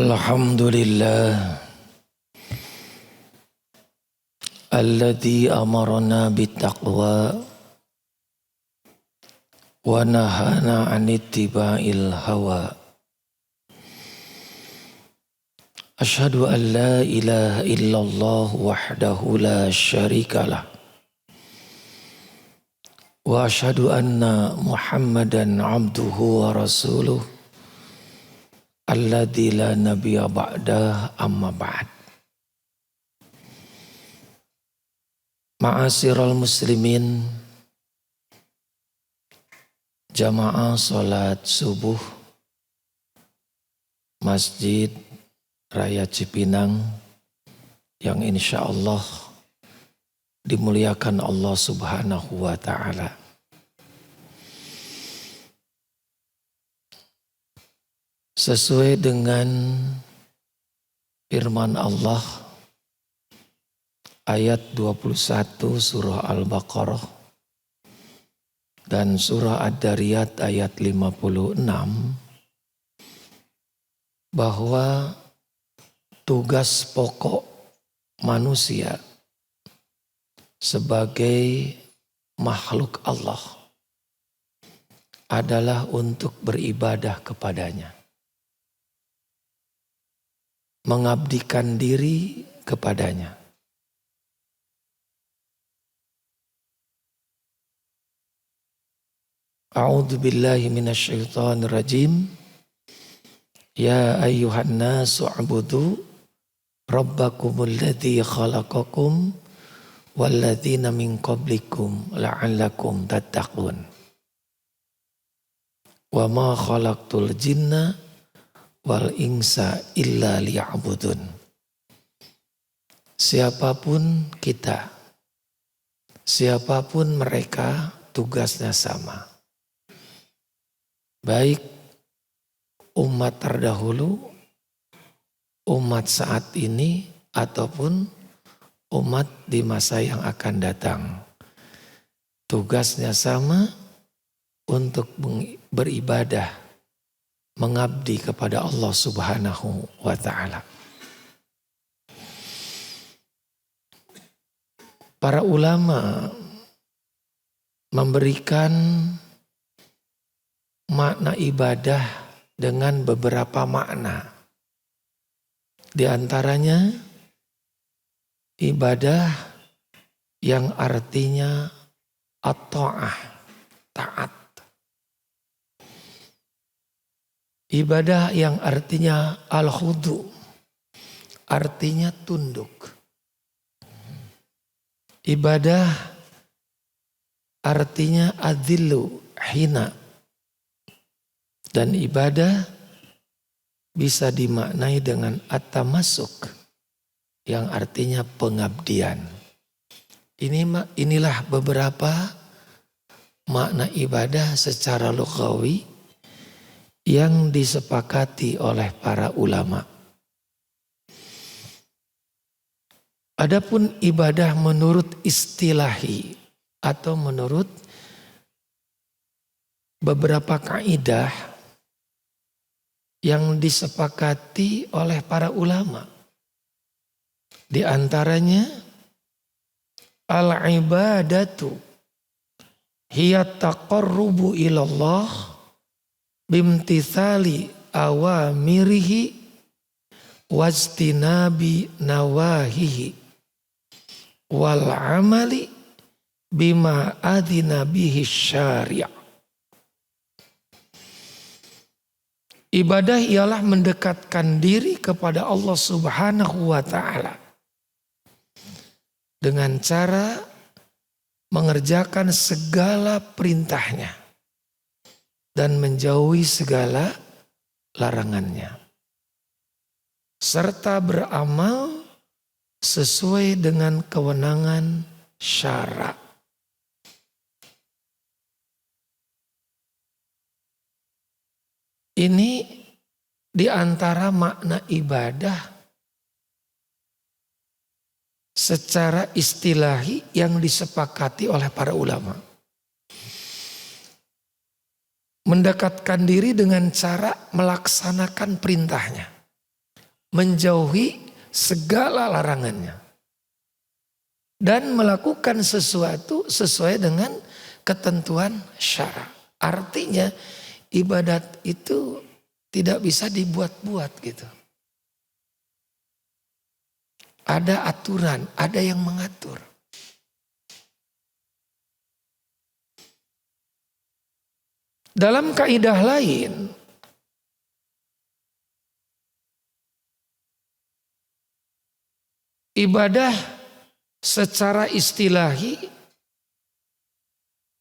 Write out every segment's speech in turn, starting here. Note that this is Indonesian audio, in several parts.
Alhamdulillah alladzi amarna bittaqwa wa nahana 'anittiba'il hawa. Asyhadu an la ilaha illallah wahdahu la syarikalah wa asyhadu anna Muhammadan 'abduhu wa rasuluh alladzi la nabiyya ba'dah amma ba'd. Ma'asyiral muslimin, jamaah salat subuh Masjid Raya Cipinang yang insya Allah dimuliakan Allah Subhanahu wa ta'ala. Sesuai dengan firman Allah ayat 21 surah Al-Baqarah dan surah Ad-Dariyat ayat 56 bahwa tugas pokok manusia sebagai makhluk Allah adalah untuk beribadah kepadanya, mengabdikan diri kepadanya. A'udzu billahi minasyaitonir rajim. Ya ayyuhan nasu u'budu rabbakumul ladzi khalaqakum walladzina min qablikum la'allakum tattaqun. Wa ma khalaqtul jinna wal insa illa liya'budun. Siapapun kita, siapapun mereka, tugasnya sama. Baik umat terdahulu, umat saat ini, ataupun umat di masa yang akan datang. Tugasnya sama untuk beribadah, mengabdi kepada Allah Subhanahu wa ta'ala. Para ulama memberikan makna ibadah dengan beberapa makna. Di antaranya ibadah yang artinya at-ta'ah, taat. Ibadah yang artinya al-khudu, artinya tunduk. Ibadah artinya adzillu, hina. Dan ibadah bisa dimaknai dengan at-tamassuk, yang artinya pengabdian. Inilah beberapa makna ibadah secara lughawi yang disepakati oleh para ulama. Adapun ibadah menurut istilahi atau menurut beberapa kaidah yang disepakati oleh para ulama. Di antaranya al-ibadatu hiya taqarrubu ilallah bimtithali awamirihi wajtinabi nawahihi wal amali bima adina bihi syari'. Ibadah ialah mendekatkan diri kepada Allah Subhanahu wa ta'ala dengan cara mengerjakan segala perintahnya dan menjauhi segala larangannya, serta beramal sesuai dengan kewenangan syara'. Ini di antara makna ibadah secara istilahi yang disepakati oleh para ulama. Mendekatkan diri dengan cara melaksanakan perintahnya menjauhi segala larangannya, dan melakukan sesuatu sesuai dengan ketentuan syara. Artinya ibadat itu tidak bisa dibuat-buat gitu. Ada aturan, ada yang mengatur. Dalam kaidah lain, ibadah secara istilahi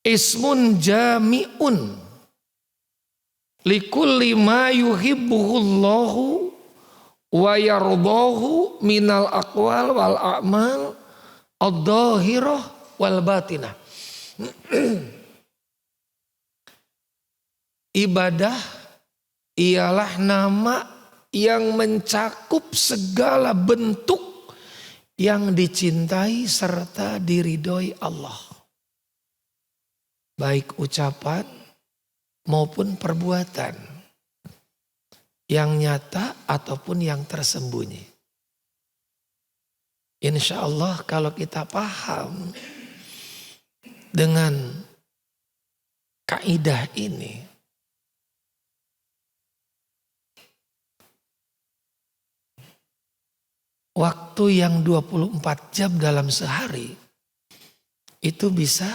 ismun jami'un likulli ma yuhibbuhullahu wa yardahu minal aqwal wal a'mal ad-dhahirah wal batinah. Ibadah ialah nama yang mencakup segala bentuk yang dicintai serta diridhoi Allah, baik ucapan maupun perbuatan, yang nyata ataupun yang tersembunyi. Insya Allah kalau kita paham dengan kaidah ini, waktu yang 24 jam dalam sehari itu bisa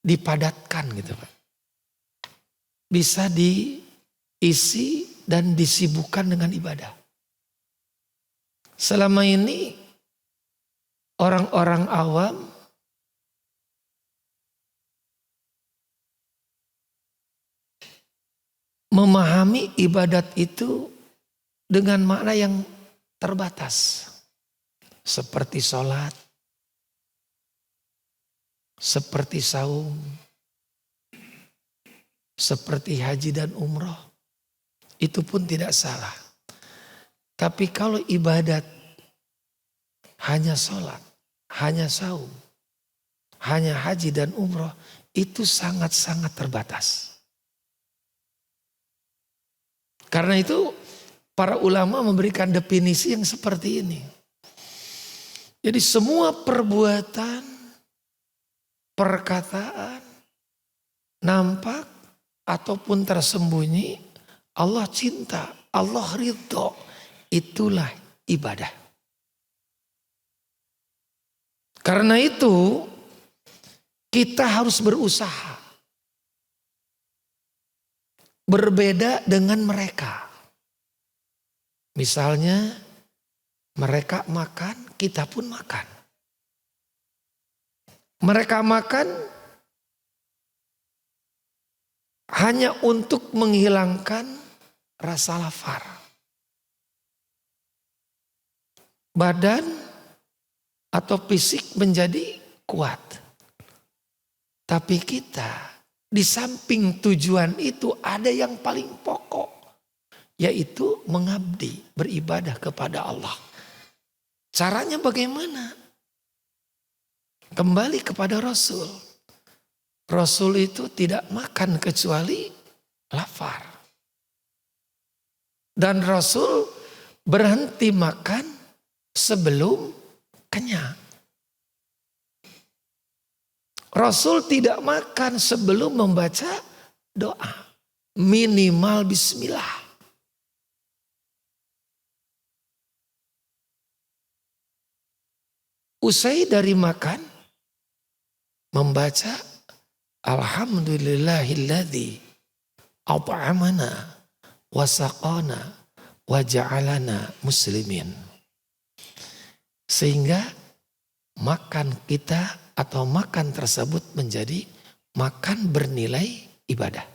dipadatkan gitu Pak. Bisa diisi dan disibukkan dengan ibadah. Selama ini orang-orang awam memahami ibadat itu dengan makna yang terbatas. Seperti sholat, seperti saum, seperti haji dan umroh. Itu pun tidak salah. Tapi kalau ibadat hanya sholat, hanya saum, hanya haji dan umroh, itu sangat-sangat terbatas. Karena itu para ulama memberikan definisi yang seperti ini. Jadi semua perbuatan, perkataan, nampak ataupun tersembunyi, Allah cinta, Allah ridho, itulah ibadah. Karena itu kita harus berusaha berbeda dengan mereka. Misalnya mereka makan, kita pun makan. Mereka makan hanya untuk menghilangkan rasa lapar. Badan atau fisik menjadi kuat. Tapi kita di samping tujuan itu ada yang paling pokok. Yaitu mengabdi, beribadah kepada Allah. Caranya bagaimana? Kembali kepada Rasul. Rasul itu tidak makan kecuali lapar. Dan Rasul berhenti makan sebelum kenyang. Rasul tidak makan sebelum membaca doa. Minimal bismillah. Usai dari makan, membaca Alhamdulillahilladzi at'amana wa saqana wa ja'alana muslimin. Sehingga makan kita atau makan tersebut menjadi makan bernilai ibadah.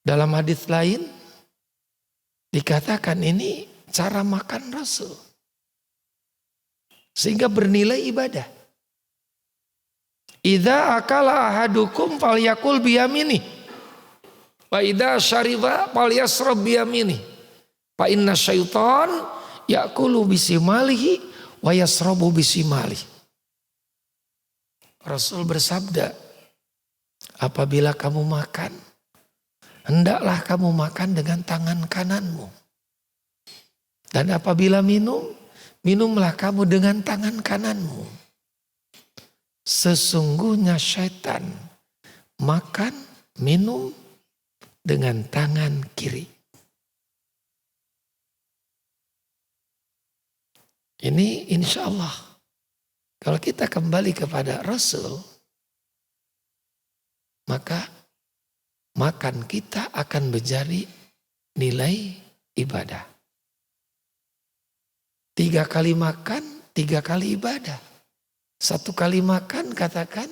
Dalam hadis lain dikatakan ini cara makan Rasul. Sehingga bernilai ibadah. Idza akala ahadukum falyakul biyamini. Wa idza syariba falyasrab biyamini. Fa inna syaitan yakulu bisimalihi wa yasrabu bisimalihi. Rasul bersabda, Apabila kamu makan, hendaklah kamu makan dengan tangan kananmu. Dan apabila minum, minumlah kamu dengan tangan kananmu. Sesungguhnya syaitan makan, minum dengan tangan kiri. Ini insya Allah, kalau kita kembali kepada Rasul, maka makan kita akan menjadi nilai ibadah. 3 kali makan, 3 kali ibadah. 1 kali makan katakan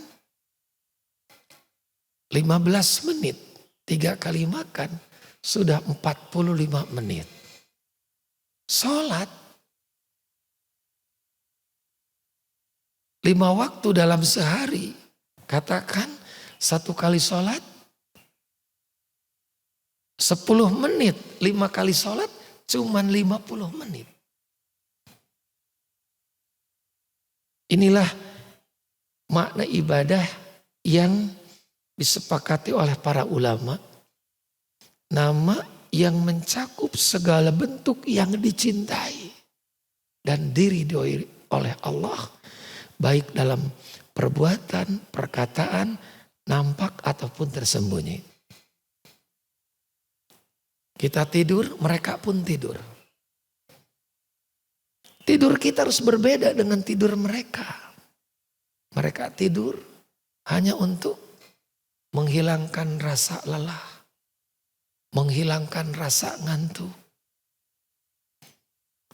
15 menit. 3 kali makan sudah 45 menit. Sholat 5 waktu dalam sehari. Katakan 1 kali sholat 10 menit. 5 kali sholat cuman 50 menit. Inilah makna ibadah yang disepakati oleh para ulama. Nama yang mencakup segala bentuk yang dicintai dan diridhoi oleh Allah. Baik dalam perbuatan, perkataan, nampak ataupun tersembunyi. Kita tidur, mereka pun tidur. Tidur kita harus berbeda dengan tidur mereka. Mereka tidur hanya untuk menghilangkan rasa lelah, menghilangkan rasa ngantuk.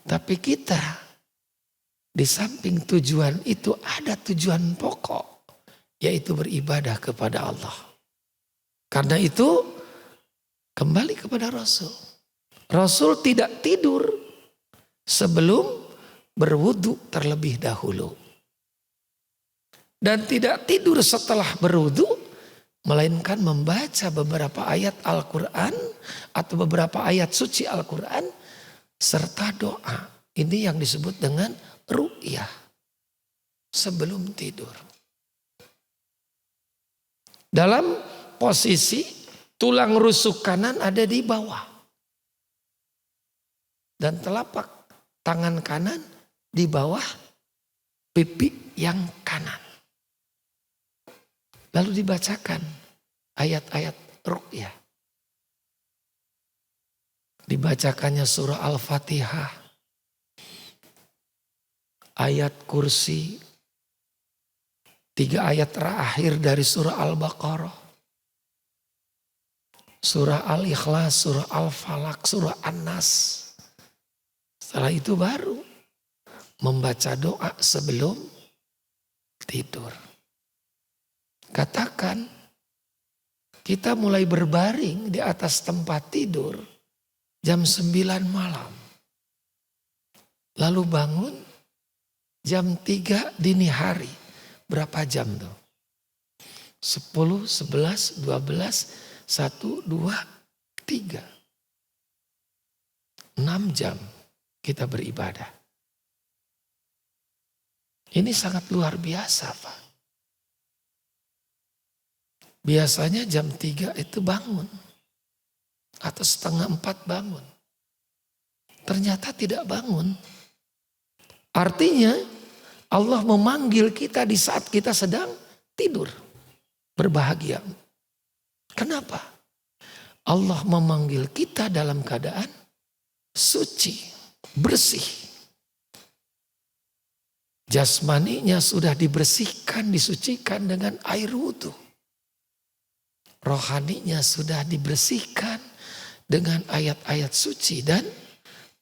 Tapi kita di samping tujuan itu ada tujuan pokok, yaitu beribadah kepada Allah. Karena itu kembali kepada Rasul. Rasul tidak tidur sebelum berwudu terlebih dahulu. Dan tidak tidur setelah berwudu, melainkan membaca beberapa ayat Al-Quran atau beberapa ayat suci Al-Quran serta doa. Ini yang disebut dengan ru'yah sebelum tidur. Dalam posisi tulang rusuk kanan ada di bawah. Dan telapak tangan kanan di bawah pipi yang kanan. Lalu dibacakan ayat-ayat ruqyah. Dibacakannya surah Al-Fatihah, ayat kursi, 3 ayat terakhir dari surah Al-Baqarah, surah Al-Ikhlas, surah Al-Falaq, surah An-Nas. Setelah itu baru membaca doa sebelum tidur. Katakan kita mulai berbaring di atas tempat tidur jam 9 malam. Lalu bangun jam 3 dini hari. Berapa jam tuh? 10, 11, 12, 1, 2, 3. 6 jam kita beribadah. Ini sangat luar biasa, Pak. Biasanya jam 3 itu bangun. Atau setengah 4 bangun. Ternyata tidak bangun. Artinya Allah memanggil kita di saat kita sedang tidur. Berbahagia. Kenapa? Allah memanggil kita dalam keadaan suci, bersih. Jasmaninya sudah dibersihkan, disucikan dengan air wudhu. Rohaninya sudah dibersihkan dengan ayat-ayat suci dan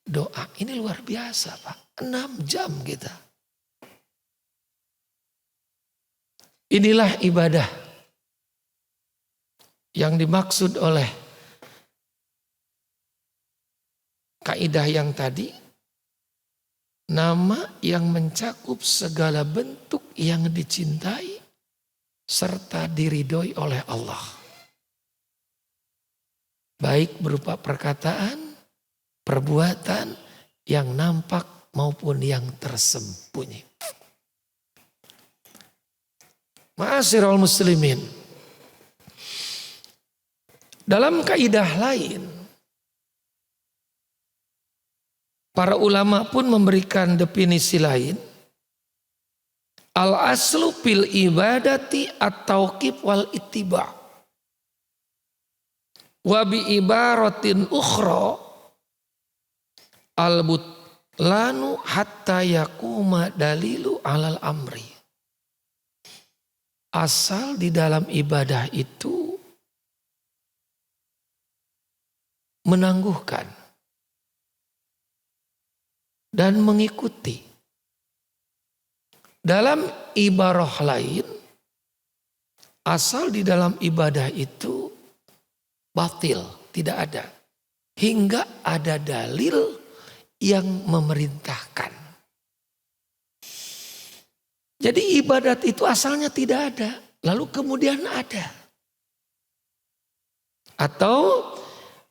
doa. Ini luar biasa, Pak. 6 jam kita. Inilah ibadah yang dimaksud oleh kaidah yang tadi. Nama yang mencakup segala bentuk yang dicintai serta diridhoi oleh Allah. Baik berupa perkataan, perbuatan yang nampak maupun yang tersembunyi. Ma'asyiral muslimin. Dalam kaidah lain, para ulama pun memberikan definisi lain. Al-aslu fil ibadati at-tauqif wal ittiba. Wa bi ibaratin ukhra al-butlanu hatta yakuma dalilu alal amri. Asal di dalam ibadah itu menangguhkan dan mengikuti. Dalam ibarah lain, asal di dalam ibadah itu batil, tidak ada. Hingga ada dalil yang memerintahkan. Jadi ibadat itu asalnya tidak ada, lalu kemudian ada. Atau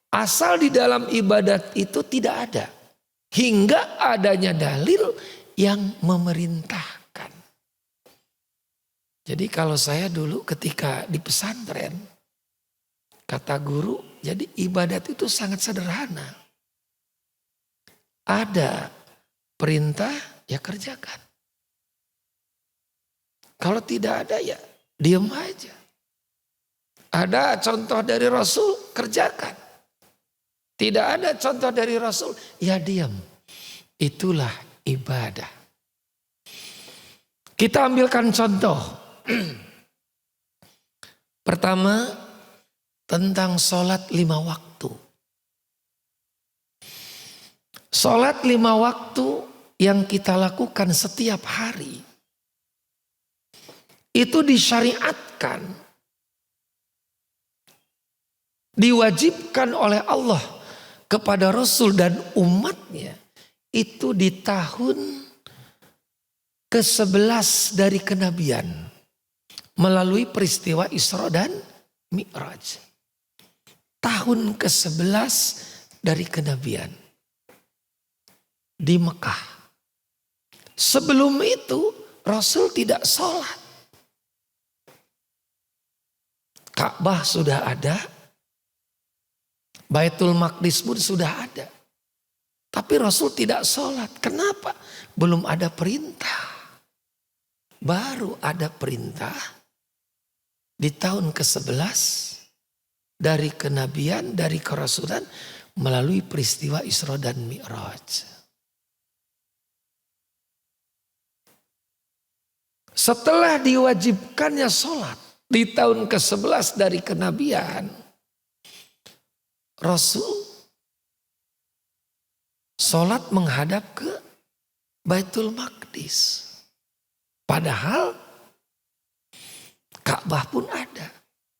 asal di dalam ibadat itu tidak ada, hingga adanya dalil yang memerintahkan. Jadi kalau saya dulu ketika di pesantren, kata guru, jadi ibadat itu sangat sederhana. Ada perintah, ya kerjakan. Kalau tidak ada, ya diam aja. Ada contoh dari Rasul, kerjakan. Tidak ada contoh dari Rasul, ya diam. Itulah ibadah. Kita ambilkan contoh. Pertama, tentang sholat 5 waktu. Sholat 5 waktu yang kita lakukan setiap hari, itu disyariatkan, diwajibkan oleh Allah kepada Rasul dan umatnya, itu di tahun ke-11 dari kenabian. Melalui peristiwa Isra dan Mi'raj. Tahun ke-11 dari kenabian. Di Mekah. Sebelum itu Rasul tidak sholat. Ka'bah sudah ada. Baitul Maqdis pun sudah ada. Tapi Rasul tidak sholat. Kenapa? Belum ada perintah. Baru ada perintah di tahun ke-11 dari kenabian, dari kerasulan melalui peristiwa Isra dan Mi'raj. Setelah diwajibkannya sholat di tahun ke-11 dari kenabian, Rasul sholat menghadap ke Baitul Maqdis. Padahal Ka'bah pun ada.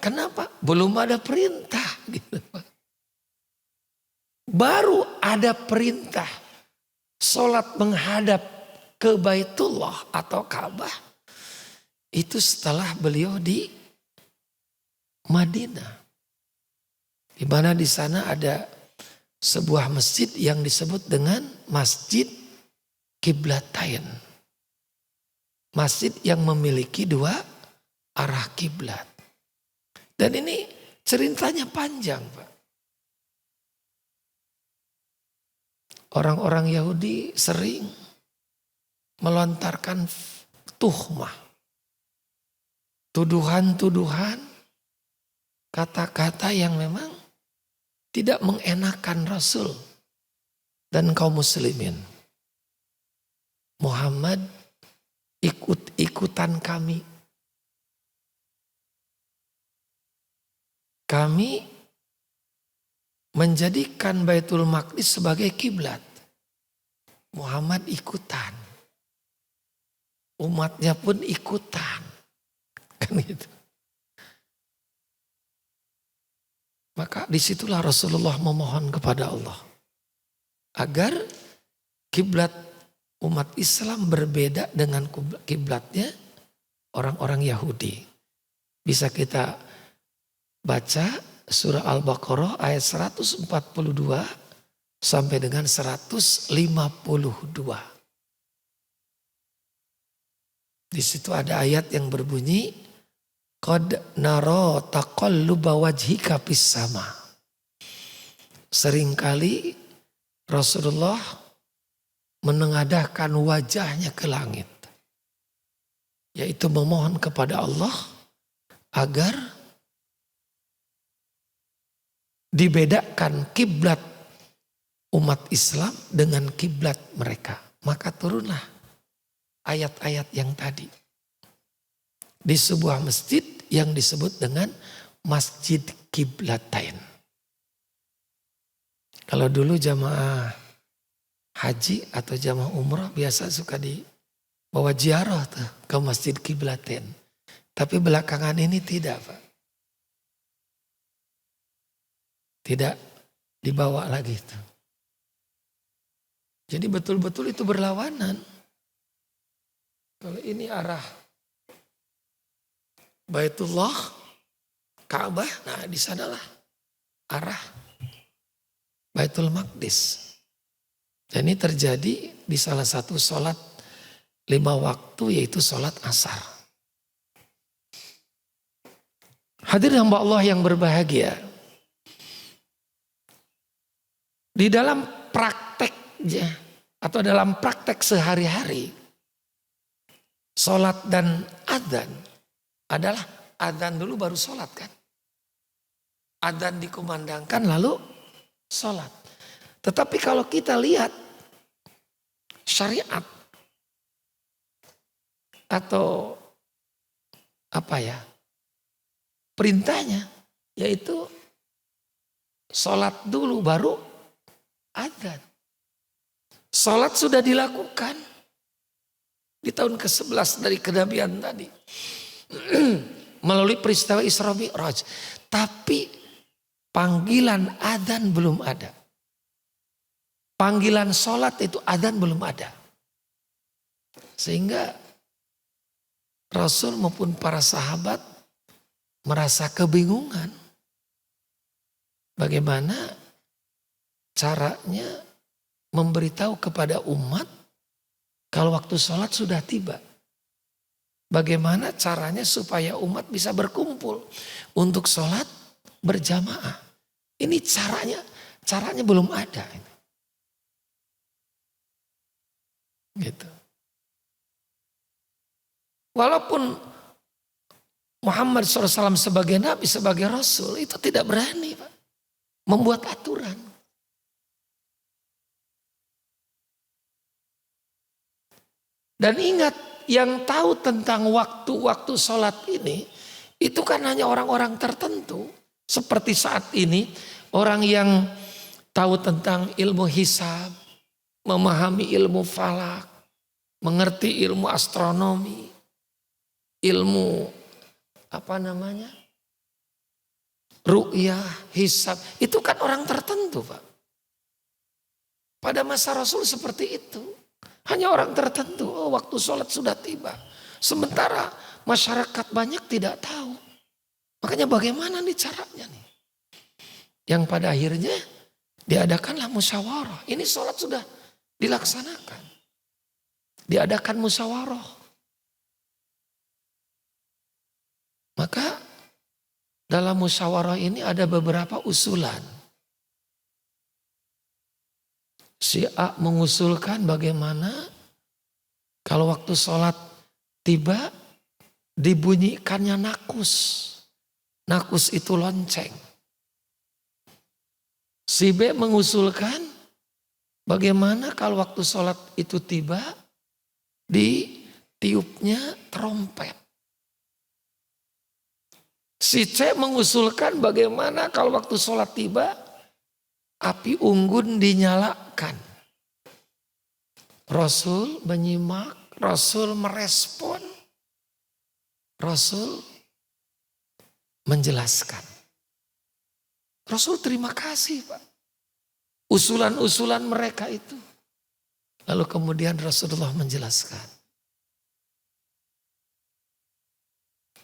Kenapa? Belum ada perintah. Gitu. Baru ada perintah sholat menghadap ke Baitullah atau Ka'bah. Itu setelah beliau di Madinah. Di mana di sana ada sebuah masjid yang disebut dengan Masjid Qiblatain. Masjid yang memiliki 2 arah kiblat. Dan ini ceritanya panjang, Pak. Orang-orang Yahudi sering melontarkan tuhmah. Tuduhan-tuduhan, kata-kata yang memang tidak mengenakan Rasul dan kaum muslimin. Muhammad ikut-ikutan kami. Kami menjadikan Baitul Maqdis sebagai kiblat. Muhammad ikutan. Umatnya pun ikutan. Kan gitu. Maka disitulah Rasulullah memohon kepada Allah. Agar kiblat umat Islam berbeda dengan kiblatnya orang-orang Yahudi. Bisa kita baca surah Al-Baqarah ayat 142 sampai dengan 152. Di situ ada ayat yang berbunyi Qad naro taqalluba wajhika fis sama. Seringkali Rasulullah menengadahkan wajahnya ke langit. Yaitu memohon kepada Allah agar dibedakan kiblat umat Islam dengan kiblat mereka. Maka turunlah ayat-ayat yang tadi. Di sebuah masjid yang disebut dengan Masjid Kiblatain. Kalau dulu jamaah haji atau jamaah umrah biasa suka dibawa ziarah tuh ke Masjid Kiblatain. Tapi belakangan ini tidak, Pak. Tidak dibawa lagi tuh. Jadi betul-betul itu berlawanan. Kalau ini arah Baitullah, Ka'bah, nah di sanalah arah Baitul Maqdis. Dan ini terjadi di salah satu sholat 5 waktu yaitu sholat asar. Hadirin hamba Allah yang berbahagia. Di dalam prakteknya atau dalam praktek sehari-hari, sholat dan adzan adalah adzan dulu baru sholat kan. Adzan dikumandangkan lalu sholat. Tetapi kalau kita lihat syariat atau perintahnya yaitu sholat dulu baru adzan. Sholat sudah dilakukan di tahun ke-11 dari kenabian tadi. Melalui peristiwa Isra Mi'raj. Tapi panggilan adzan belum ada. Panggilan sholat itu adzan belum ada. Sehingga Rasul maupun para sahabat merasa kebingungan. Bagaimana caranya memberitahu kepada umat kalau waktu sholat sudah tiba. Bagaimana caranya supaya umat bisa berkumpul untuk sholat berjamaah. Ini caranya belum ada. Gitu. Walaupun Muhammad SAW sebagai Nabi, sebagai Rasul itu tidak berani Pak, membuat aturan. Dan ingat, yang tahu tentang waktu-waktu sholat ini, itu kan hanya orang-orang tertentu. Seperti saat ini, orang yang tahu tentang ilmu hisab, memahami ilmu falak, mengerti ilmu astronomi, ilmu ru'yah, hisab. Itu kan orang tertentu Pak. Pada masa Rasul seperti itu. Hanya orang tertentu, waktu sholat sudah tiba. Sementara masyarakat banyak tidak tahu. Makanya bagaimana nih caranya nih. Yang pada akhirnya diadakanlah musyawarah. Ini sholat sudah dilaksanakan. Diadakan musyawarah. Maka dalam musyawarah ini ada beberapa usulan. Si A mengusulkan bagaimana kalau waktu sholat tiba dibunyikannya nakus. Nakus itu lonceng. Si B mengusulkan bagaimana kalau waktu sholat itu tiba ditiupnya trompet. Si C mengusulkan bagaimana kalau waktu sholat tiba api unggun dinyalakan. Rasul menyimak, Rasul merespon, Rasul menjelaskan. Rasul terima kasih Pak. Usulan-usulan mereka itu. Lalu kemudian Rasulullah menjelaskan.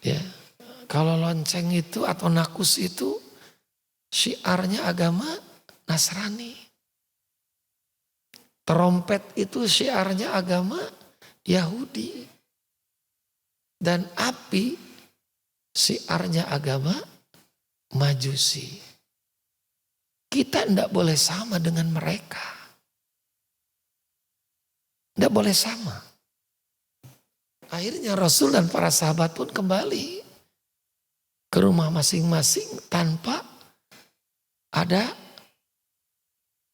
Ya, kalau lonceng itu atau nakus itu syiarnya agama Nasrani. Trompet itu syiarnya agama Yahudi. Dan api Syiarnya agama Majusi. Kita tidak boleh sama dengan mereka. Tidak boleh sama. Akhirnya Rasul dan para sahabat pun kembali ke rumah masing-masing tanpa ada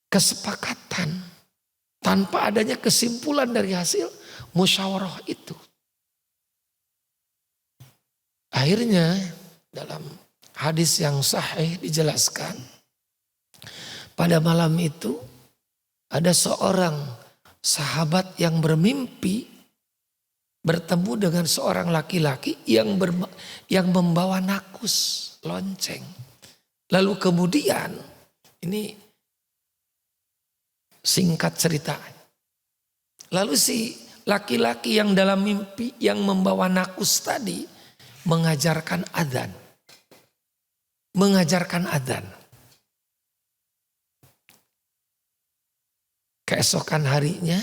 kesepakatan. Tanpa adanya kesimpulan dari hasil musyawarah itu. Akhirnya dalam hadis yang sahih dijelaskan, pada malam itu ada seorang sahabat yang bermimpi bertemu dengan seorang laki-laki yang membawa nakus, lonceng. Lalu kemudian, ini singkat cerita. Lalu si laki-laki yang dalam mimpi yang membawa nakus tadi mengajarkan adzan. Mengajarkan adzan. Keesokan harinya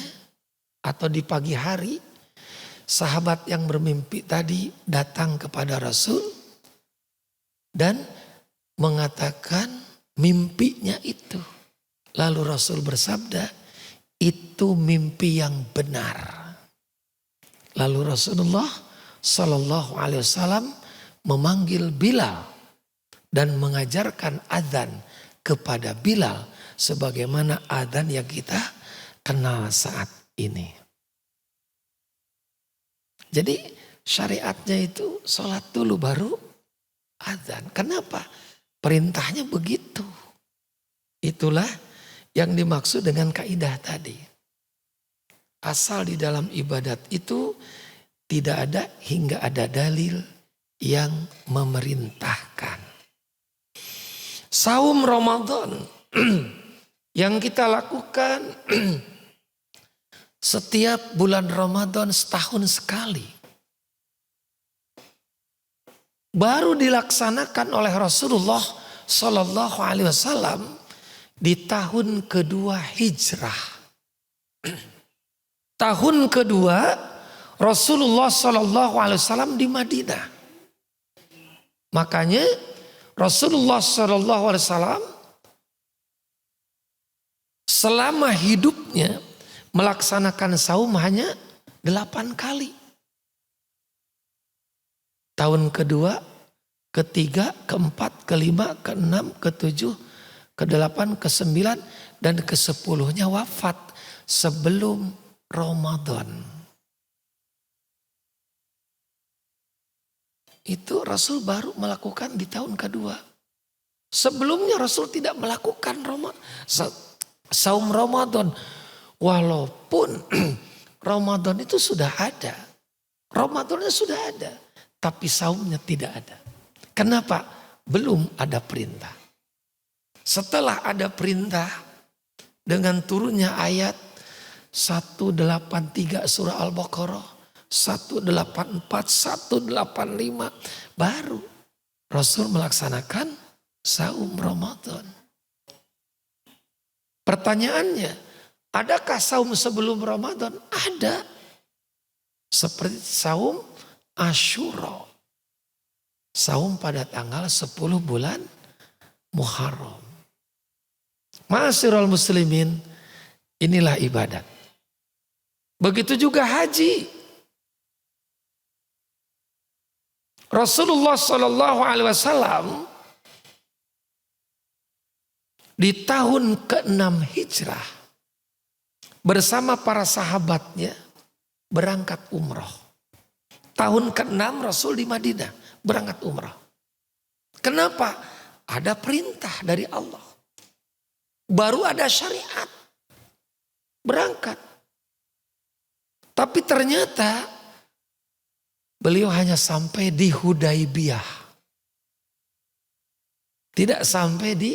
atau di pagi hari, sahabat yang bermimpi tadi datang kepada Rasul dan mengatakan mimpinya itu. Lalu Rasul bersabda, itu mimpi yang benar. Lalu Rasulullah Sallallahu Alaihi Wasallam memanggil Bilal dan mengajarkan adzan kepada Bilal sebagaimana adzan yang kita kenal saat ini. Jadi syariatnya itu sholat dulu baru adzan. Kenapa? Perintahnya begitu. Itulah yang dimaksud dengan kaidah tadi. Asal di dalam ibadat itu tidak ada hingga ada dalil yang memerintahkan. Saum Ramadan yang kita lakukan setiap bulan Ramadan setahun sekali. Baru dilaksanakan oleh Rasulullah Sallallahu Alaihi Wasallam di tahun kedua hijrah. Tahun kedua Rasulullah Sallallahu Alaihi Wasallam di Madinah. Makanya Rasulullah Sallallahu Alaihi Wasallam selama hidupnya melaksanakan saum hanya 8 kali. Tahun kedua, ketiga, keempat, kelima, keenam, ketujuh, kedelapan, kesembilan, dan ke-10-nya wafat sebelum Ramadan. Itu Rasul baru melakukan di tahun kedua. Sebelumnya Rasul tidak melakukan saum Ramadan. Walaupun Ramadan itu sudah ada. Ramadannya sudah ada. Tapi saumnya tidak ada. Kenapa? Belum ada perintah. Setelah ada perintah dengan turunnya ayat 183 surah Al-Baqarah, 184, 185, baru Rasul melaksanakan saum Ramadan. Pertanyaannya, adakah saum sebelum Ramadan? Ada. Seperti saum Asyura. Saum pada tanggal 10 bulan Muharram. Ma'asyiral muslimin, inilah ibadat. Begitu juga haji. Rasulullah Sallallahu Alaihi Wasallam di tahun ke-6 hijrah bersama para sahabatnya berangkat umroh. Tahun ke-6 Rasul di Madinah berangkat umroh. Kenapa? Ada perintah dari Allah. Baru ada syariat. Berangkat. Tapi ternyata beliau hanya sampai di Hudaibiyah. Tidak sampai di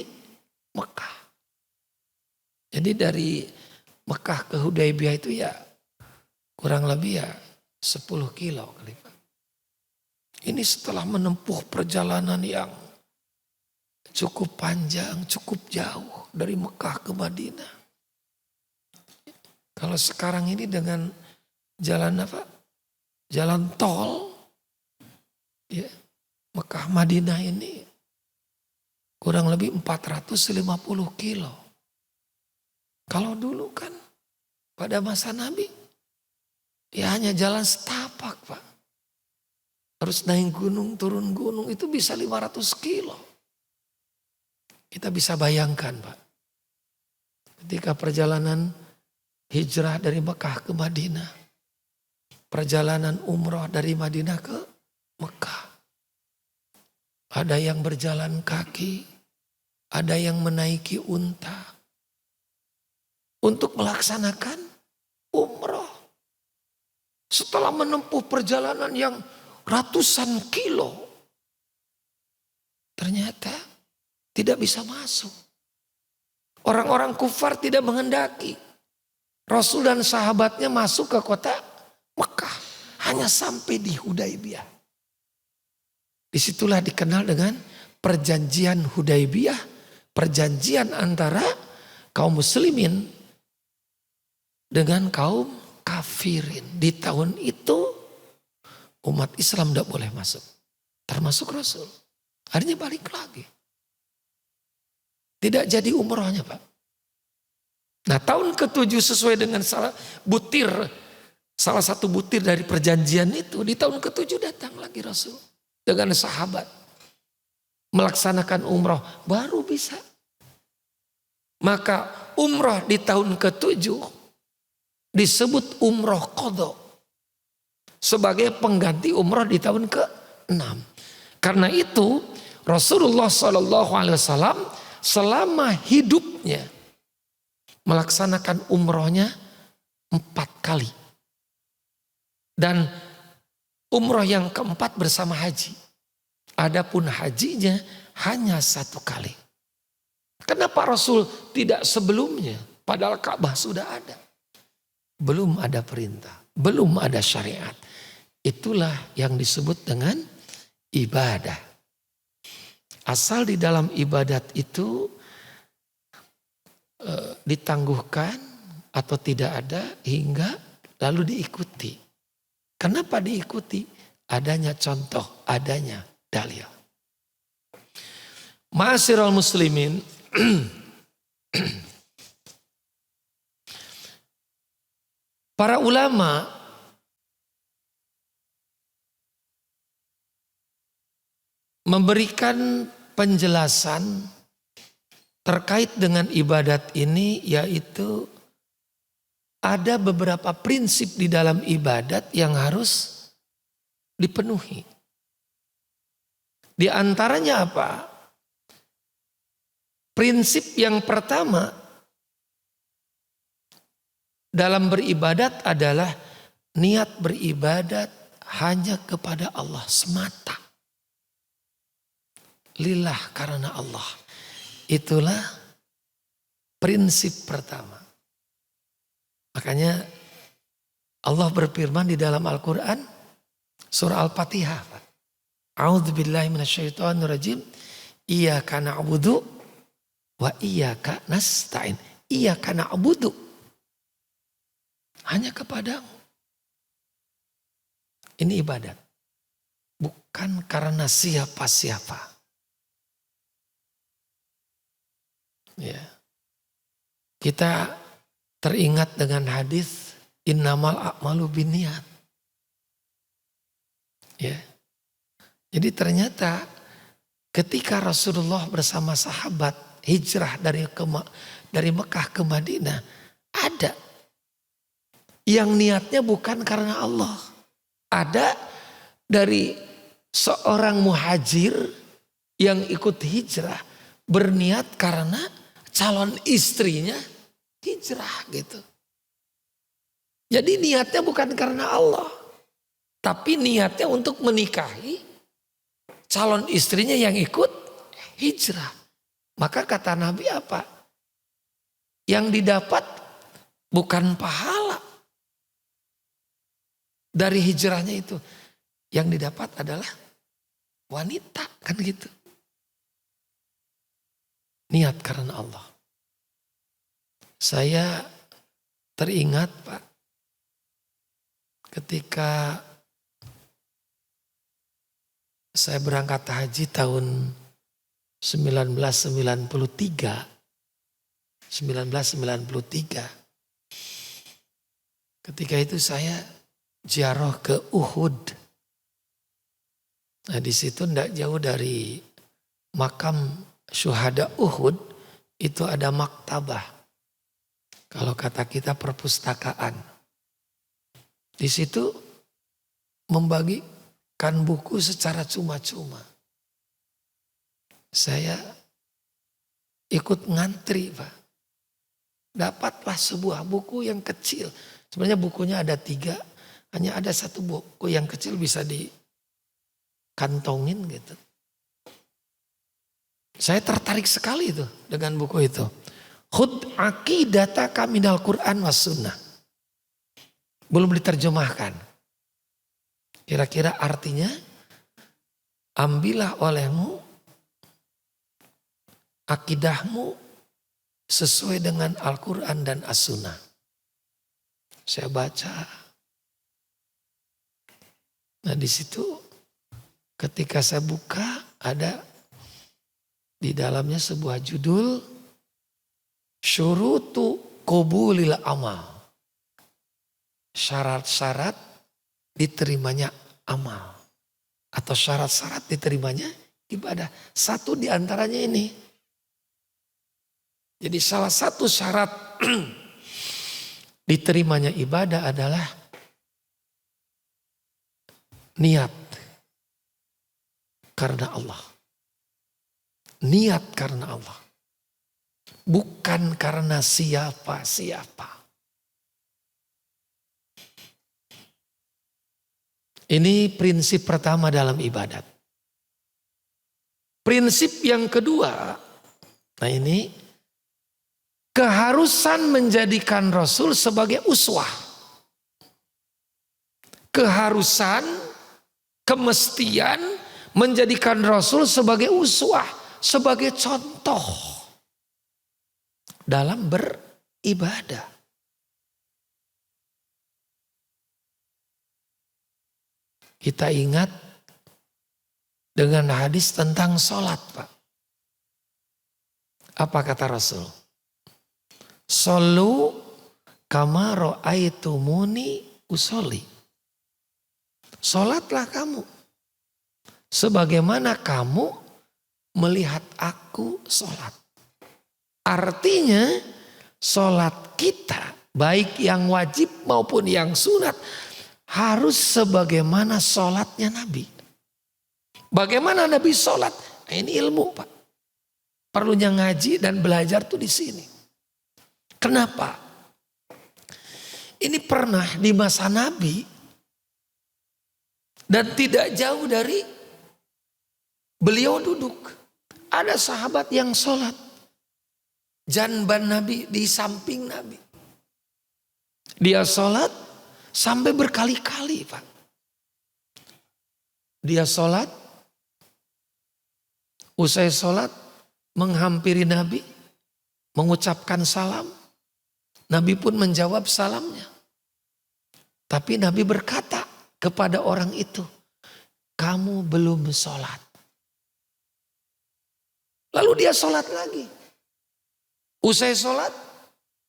Mekah. Jadi dari Mekah ke Hudaibiyah itu ya kurang lebih ya 10 kilo kali Pak. Ini setelah menempuh perjalanan yang cukup panjang, cukup jauh dari Mekah ke Madinah. Kalau sekarang ini dengan jalan apa? Jalan tol, ya Mekah Madinah ini kurang lebih 450 kilo. Kalau dulu kan pada masa Nabi ya hanya jalan setapak Pak. Harus naik gunung, turun gunung itu bisa 500 kilo. Kita bisa bayangkan Pak. Ketika perjalanan hijrah dari Mekah ke Madinah. Perjalanan umroh dari Madinah ke Mekah. Ada yang berjalan kaki. Ada yang menaiki unta. Untuk melaksanakan umroh. Setelah menempuh perjalanan yang ratusan kilo. Ternyata tidak bisa masuk. Orang-orang kufar tidak menghendaki. Rasul dan sahabatnya masuk ke kota Mekah. Hanya sampai di Hudaibiyah. Disitulah dikenal dengan perjanjian Hudaibiyah. Perjanjian antara kaum muslimin dengan kaum kafirin. Di tahun itu umat Islam tidak boleh masuk. Termasuk Rasul. Akhirnya balik lagi. Tidak jadi umrohnya Pak. Nah tahun ke-7 sesuai dengan salah satu butir dari perjanjian itu. Di tahun ke-7 datang lagi Rasul. Dengan sahabat. Melaksanakan umroh. Baru bisa. Maka umroh di tahun ke-7 disebut umroh qadha. Sebagai pengganti umroh di tahun ke-6. Karena itu Rasulullah SAW selama hidupnya melaksanakan umrohnya 4 kali. Dan umroh yang keempat bersama haji. Adapun hajinya hanya 1 kali. Kenapa Rasul tidak sebelumnya? Padahal Ka'bah sudah ada. Belum ada perintah. Belum ada syariat. Itulah yang disebut dengan ibadah. Asal di dalam ibadat itu ditangguhkan atau tidak ada hingga lalu diikuti. Kenapa diikuti? Adanya contoh, adanya dalil. Ma'asyiral muslimin, para ulama memberikan penjelasan terkait dengan ibadat ini, yaitu ada beberapa prinsip di dalam ibadat yang harus dipenuhi. Di antaranya apa? Prinsip yang pertama dalam beribadat adalah niat beribadat hanya kepada Allah semata. Lillah, karena Allah. Itulah prinsip pertama. Makanya Allah berfirman di dalam Al-Quran surah Al-Fatihah. A'udzubillahi minasyaitonirrajim. Iyyaka na'budu wa iyyaka nasta'in. Iyyaka na'budu. Hanya kepadamu. Ini ibadat. Bukan karena siapa-siapa. Ya. Kita teringat dengan hadis innamal a'malu binniyat. Ya. Jadi ternyata ketika Rasulullah bersama sahabat hijrah dari Mekah ke Madinah, ada yang niatnya bukan karena Allah. Ada dari seorang muhajir yang ikut hijrah berniat karena calon istrinya hijrah gitu. Jadi niatnya bukan karena Allah. Tapi niatnya untuk menikahi calon istrinya yang ikut hijrah. Maka kata Nabi apa? Yang didapat bukan pahala dari hijrahnya itu. Yang didapat adalah wanita, kan gitu. Niat karena Allah. Saya teringat Pak, ketika Saya berangkat haji tahun 1993. 1993. Ketika itu saya ziarah ke Uhud. Nah di situ tidak jauh dari makam syuhada Uhud itu ada maktabah. Kalau kata kita perpustakaan. Di situ membagikan buku secara cuma-cuma. Saya ikut ngantri, Pak. Dapatlah sebuah buku yang kecil. Sebenarnya bukunya ada 3. Hanya ada satu buku yang kecil bisa dikantongin gitu. Saya tertarik sekali itu dengan buku itu. Khud aqidataka minal Qur'an was sunnah. Belum diterjemahkan. Kira-kira artinya, ambillah olehmu akidahmu sesuai dengan Al-Quran dan As-Sunnah. Saya baca. Nah di situ ketika saya buka ada di dalamnya sebuah judul Syurutu Qubulil Amal. Syarat-syarat diterimanya amal. Atau syarat-syarat diterimanya ibadah. Satu di antaranya ini. Jadi salah satu syarat diterimanya ibadah adalah niat karena Allah. Niat karena Allah. Bukan karena siapa-siapa. Ini prinsip pertama dalam ibadat. Prinsip yang kedua, nah ini keharusan menjadikan Rasul sebagai uswah. Keharusan, kemestian menjadikan Rasul sebagai uswah, sebagai contoh dalam beribadah. Kita ingat dengan hadis tentang sholat, Pak. Apa kata Rasul? Shollu kama ra'aitumuni usolli. Sholatlah kamu sebagaimana kamu melihat aku sholat. Artinya sholat kita baik yang wajib maupun yang sunat harus sebagaimana sholatnya Nabi. Bagaimana Nabi sholat? Nah, ini ilmu, Pak. Perlunya ngaji dan belajar tuh di sini. Kenapa? Ini pernah di masa Nabi dan tidak jauh dari beliau duduk. Ada sahabat yang sholat. Janban Nabi di samping Nabi. Dia sholat sampai berkali-kali, Pak. Dia sholat. Usai sholat menghampiri Nabi. Mengucapkan salam. Nabi pun menjawab salamnya. Tapi Nabi berkata kepada orang itu, kamu belum sholat. Lalu dia sholat lagi. Usai sholat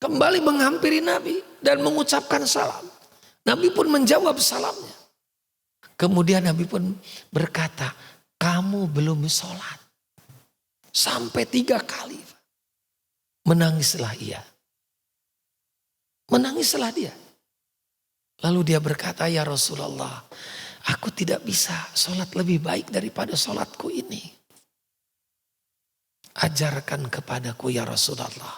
kembali menghampiri Nabi dan mengucapkan salam. Nabi pun menjawab salamnya. Kemudian Nabi pun berkata, kamu belum sholat. Sampai 3 kali. Menangislah ia. Menangislah dia. Lalu dia berkata, ya Rasulullah, aku tidak bisa sholat lebih baik daripada sholatku ini. Ajarkan kepadaku ya Rasulullah.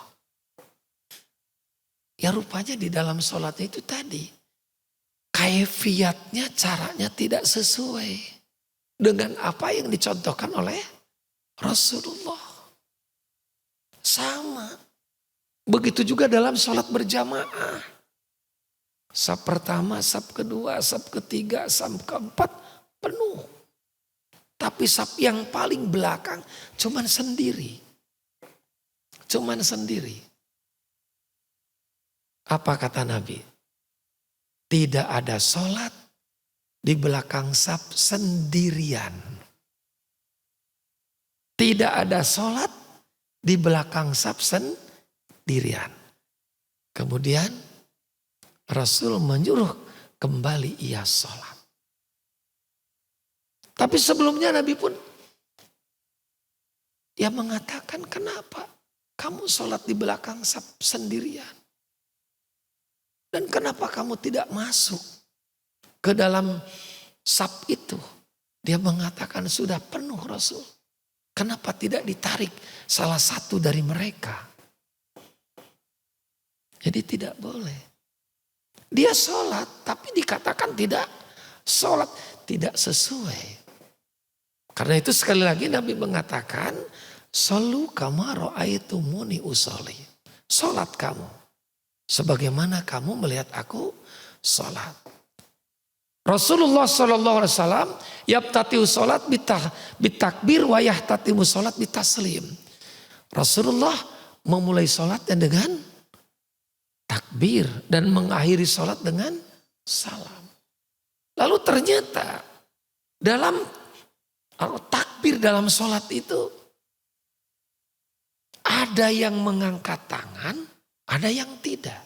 Ya rupanya di dalam sholatnya itu tadi. Kaifiatnya, caranya tidak sesuai dengan apa yang dicontohkan oleh Rasulullah. Sama. Begitu juga dalam sholat berjamaah. Saf pertama, saf kedua, saf ketiga, saf keempat penuh. Tapi saf yang paling belakang cuman sendiri. Cuman sendiri. Apa kata Nabi? Tidak ada sholat di belakang saf sendirian. Tidak ada sholat di belakang saf sendirian. Kemudian Rasul menyuruh kembali ia sholat. Tapi sebelumnya Nabi pun ia mengatakan, kenapa kamu sholat di belakang saf sendirian? Dan kenapa kamu tidak masuk ke dalam saf itu? Dia mengatakan sudah penuh Rasul. Kenapa tidak ditarik salah satu dari mereka? Jadi tidak boleh. Dia sholat tapi dikatakan tidak sholat, tidak sesuai. Karena itu sekali lagi Nabi mengatakan, "Shollu kama ra'aitumuni usolli." Sholat kamu sebagaimana kamu melihat aku sholat. Rasulullah SAW yabtati'u sholat bitakbir wa yahtatimu sholat bitaslim. Rasulullah memulai sholatnya dengan takbir dan mengakhiri sholat dengan salam. Lalu ternyata dalam takbir dalam sholat itu ada yang mengangkat tangan, ada yang tidak.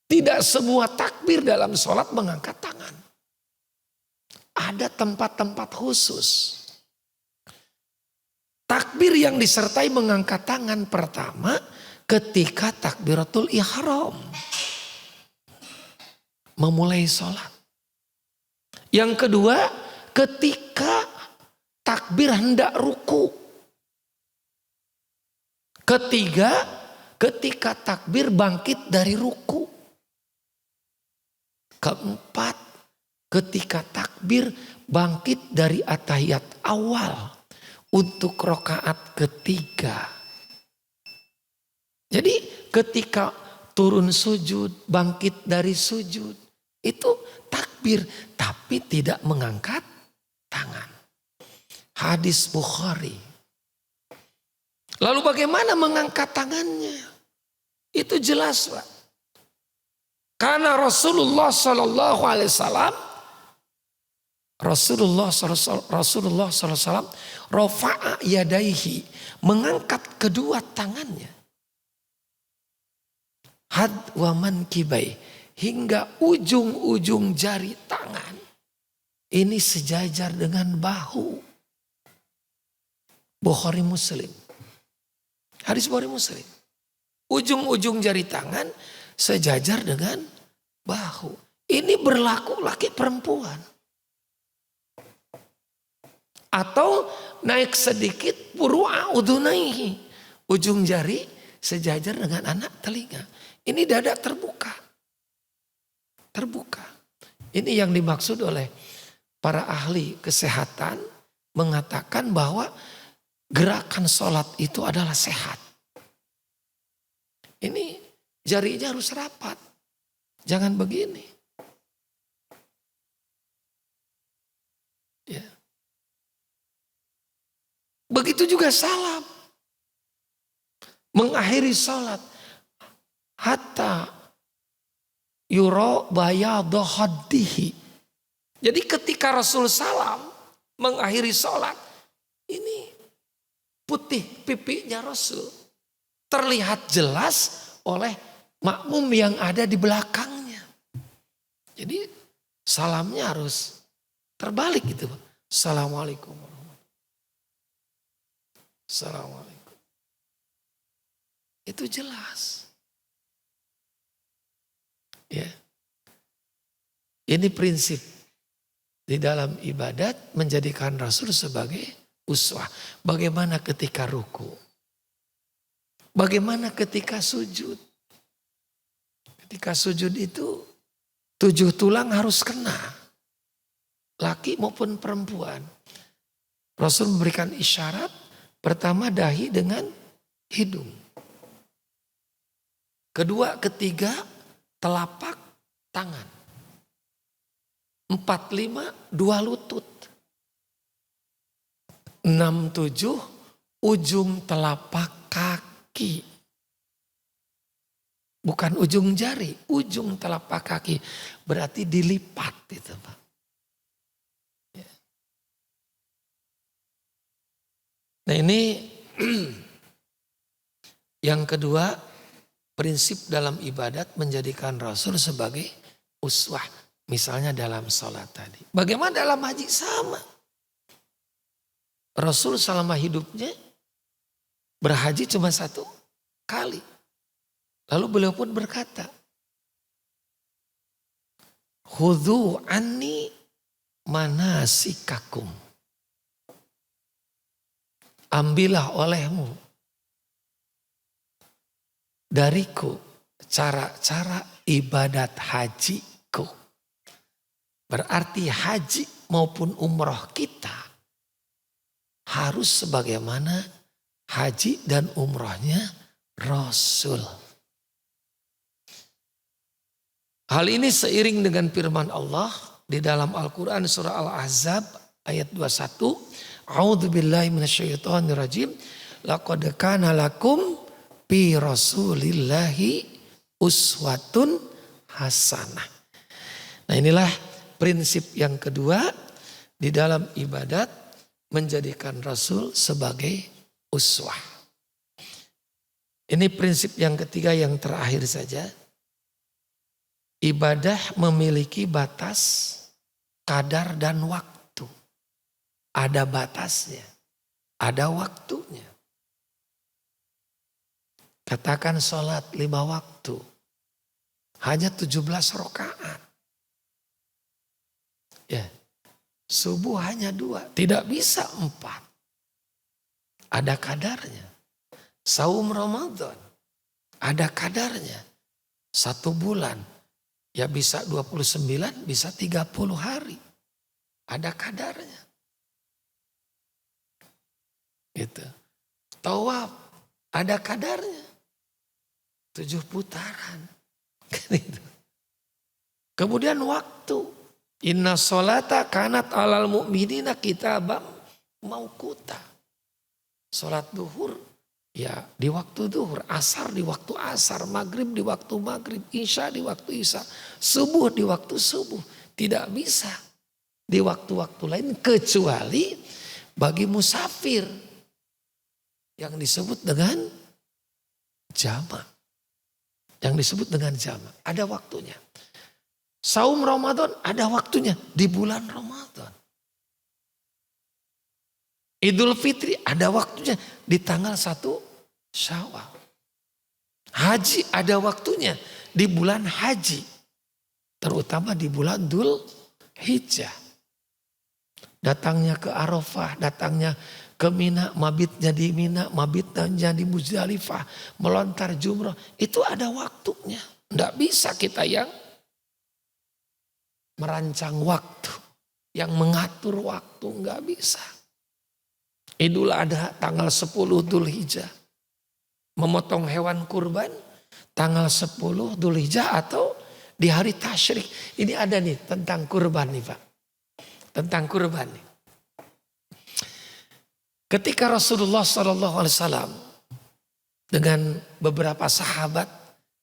Tidak semua takbir dalam sholat mengangkat tangan. Ada tempat-tempat khusus. Takbir yang disertai mengangkat tangan pertama ketika takbiratul ihram. Memulai sholat. Yang kedua ketika takbir hendak ruku. Ketiga ketika takbir bangkit dari ruku. Keempat, ketika takbir bangkit dari atahiyat awal untuk rokaat ketiga. Jadi ketika turun sujud, bangkit dari sujud, itu takbir tapi tidak mengangkat tangan. Hadis Bukhari. Lalu bagaimana mengangkat tangannya? Itu jelas, Pak. Karena Rasulullah SAW rafa'a yadaihi, mengangkat kedua tangannya. Had wa mankibai, hingga ujung-ujung jari tangan. Ini sejajar dengan bahu. Bukhari Muslim. Hadis Bukhari Muslim. Ujung-ujung jari tangan sejajar dengan bahu. Ini berlaku laki perempuan. Atau naik sedikit purwa udunaihi. Ujung jari sejajar dengan anak telinga. Ini dada terbuka. Terbuka. Ini yang dimaksud oleh para ahli kesehatan. Mengatakan bahwa gerakan sholat itu adalah sehat. Ini jarinya harus rapat. Jangan begini. Ya. Begitu juga salam. Mengakhiri salat. Hatta yuro bayadho haddihi. Jadi ketika Rasul salam. Mengakhiri salat. Ini putih pipinya Rasul. Terlihat jelas oleh makmum yang ada di belakangnya. Jadi salamnya harus terbalik gitu. Assalamualaikum warahmatullahi wabarakatuh. Assalamualaikum. Itu jelas. Ya. Ini prinsip di dalam ibadat menjadikan Rasul sebagai uswah. Bagaimana ketika ruku? Bagaimana ketika sujud? Ketika sujud itu 7 tulang harus kena. Laki maupun perempuan. Rasul memberikan isyarat. Pertama dahi dengan hidung. Kedua, ketiga telapak tangan. 4, 5 2 lutut. 6, 7 ujung telapak kaki. Bukan ujung jari, ujung telapak kaki. Berarti dilipat itu, Pak. Nah ini yang kedua, prinsip dalam ibadat menjadikan Rasul sebagai uswah. Misalnya dalam sholat tadi. Bagaimana dalam haji sama. Rasul selama hidupnya berhaji cuma 1 kali. Lalu beliau pun berkata, khudhu anni manasikakum. Ambillah olehmu dariku cara-cara ibadat hajiku. Berarti haji maupun umroh kita harus sebagaimana haji dan umrohnya Rasul. Hal ini seiring dengan firman Allah di dalam Al-Quran surah Al-Ahzab ayat 21. A'udzubillahi minasyaitonirrajim. Laqad kana lakum fi rasulillahi uswatun hasanah. Nah inilah prinsip yang kedua di dalam ibadat menjadikan Rasul sebagai uswah. Ini prinsip yang ketiga yang terakhir saja. Ibadah memiliki batas, kadar dan waktu. Ada batasnya, ada waktunya. Katakan sholat 5 waktu, hanya 17 rakaat. Ya, subuh hanya 2, tidak bisa 4. Ada kadarnya. Saum Ramadan, ada kadarnya. 1 bulan, ya bisa 29, bisa 30 hari. Ada kadarnya. Gitu. Tawaf, ada kadarnya. 7 putaran. Gitu. Kemudian waktu. Inna sholata kanat alal mu'minina kitabam mauquta. Sholat duhur ya di waktu duhur, asar di waktu asar, maghrib di waktu maghrib, isya di waktu isya, subuh di waktu subuh. Tidak bisa di waktu-waktu lain kecuali bagi musafir yang disebut dengan jamak. Yang disebut dengan jamak. Ada waktunya. Saum Ramadan ada waktunya di bulan Ramadan. Idul Fitri ada waktunya di tanggal 1 Syawal. Haji ada waktunya di bulan haji. Terutama di bulan Dzul Hijjah. Datangnya ke Arafah, datangnya ke Mina, mabitnya di Mina, mabitnya di Muzdalifah, melontar jumrah. Itu ada waktunya. Tidak bisa kita yang merancang waktu, yang mengatur waktu, nggak bisa. Idul Adha tanggal 10 Dzul Hijjah. Memotong hewan kurban tanggal 10 Dzul Hijjah atau di hari tasyrik. Ini ada nih tentang kurban nih Pak. Tentang kurban nih. Ketika Rasulullah SAW dengan beberapa sahabat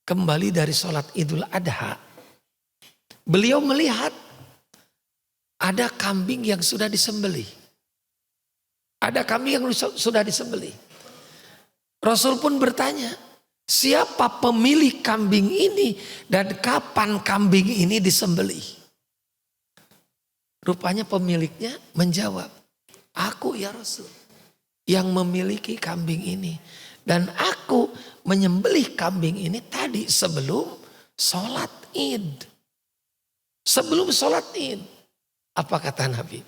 kembali dari sholat Idul Adha, beliau melihat ada kambing yang sudah disembelih. Ada kambing yang sudah disembelih. Rasul pun bertanya, siapa pemilik kambing ini dan kapan kambing ini disembelih? Rupanya pemiliknya menjawab, aku ya Rasul yang memiliki kambing ini. Dan aku menyembelih kambing ini tadi sebelum sholat Id. Sebelum sholat Id. Apa kata Nabi?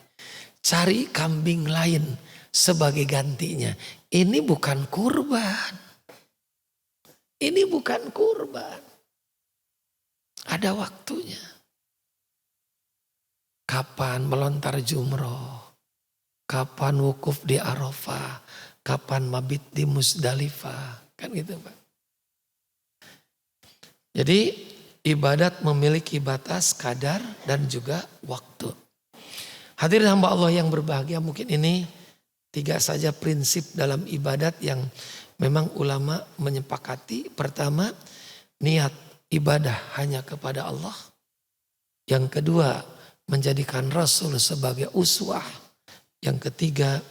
Cari kambing lain sebagai gantinya. Ini bukan kurban. Ini bukan kurban. Ada waktunya. Kapan melontar jumroh. Kapan wukuf di Arafah. Kapan mabit di Muzdalifah. Kan gitu Pak. Jadi ibadat memiliki batas, kadar, dan juga waktu. Hadirin hamba Allah yang berbahagia, mungkin ini 3 saja prinsip dalam ibadat yang memang ulama menyepakati. Pertama, niat ibadah hanya kepada Allah. Yang kedua, menjadikan Rasul sebagai uswah. Yang ketiga,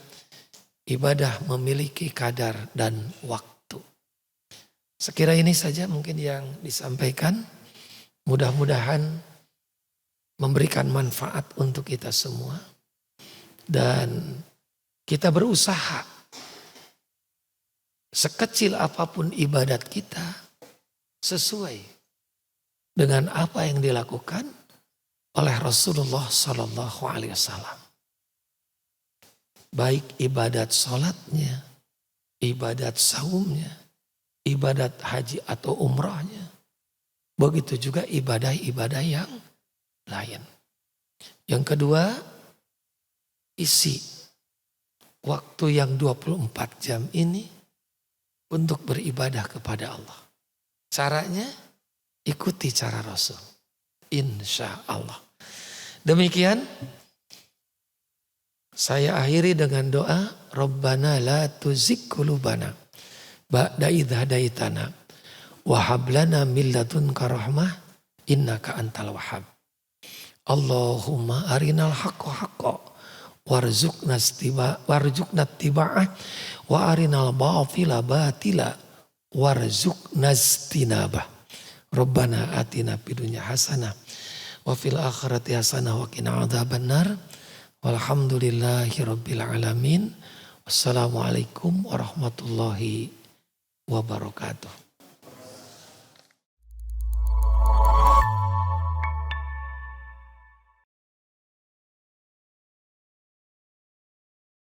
ibadah memiliki kadar dan waktu. Sekira ini saja mungkin yang disampaikan. Mudah-mudahan memberikan manfaat untuk kita semua. Dan kita berusaha sekecil apapun ibadat kita sesuai dengan apa yang dilakukan oleh Rasulullah Sallallahu Alaihi Wasallam. Baik ibadat sholatnya, ibadat saumnya, ibadat haji atau umrahnya. Begitu juga ibadah-ibadah yang lain. Yang kedua, isi waktu yang 24 jam ini untuk beribadah kepada Allah. Caranya ikuti cara Rasul. Insya Allah. Demikian saya akhiri dengan doa. Rabbana la tuzigh qulubana ba'da idh hadaitana wa hab lana min ladunka rahmah innaka antal wahhab. Allahumma arinal haqqa haqqa warzuqna ittiba'ah wa arinal batila batila warzuqna ijtinabah. Rabbana atina fid dunya hasanah wa fil akhirati hasanah wa qina adzabannar. Walhamdulillahirabbil alamin. Wassalamualaikum warahmatullahi wabarakatuh.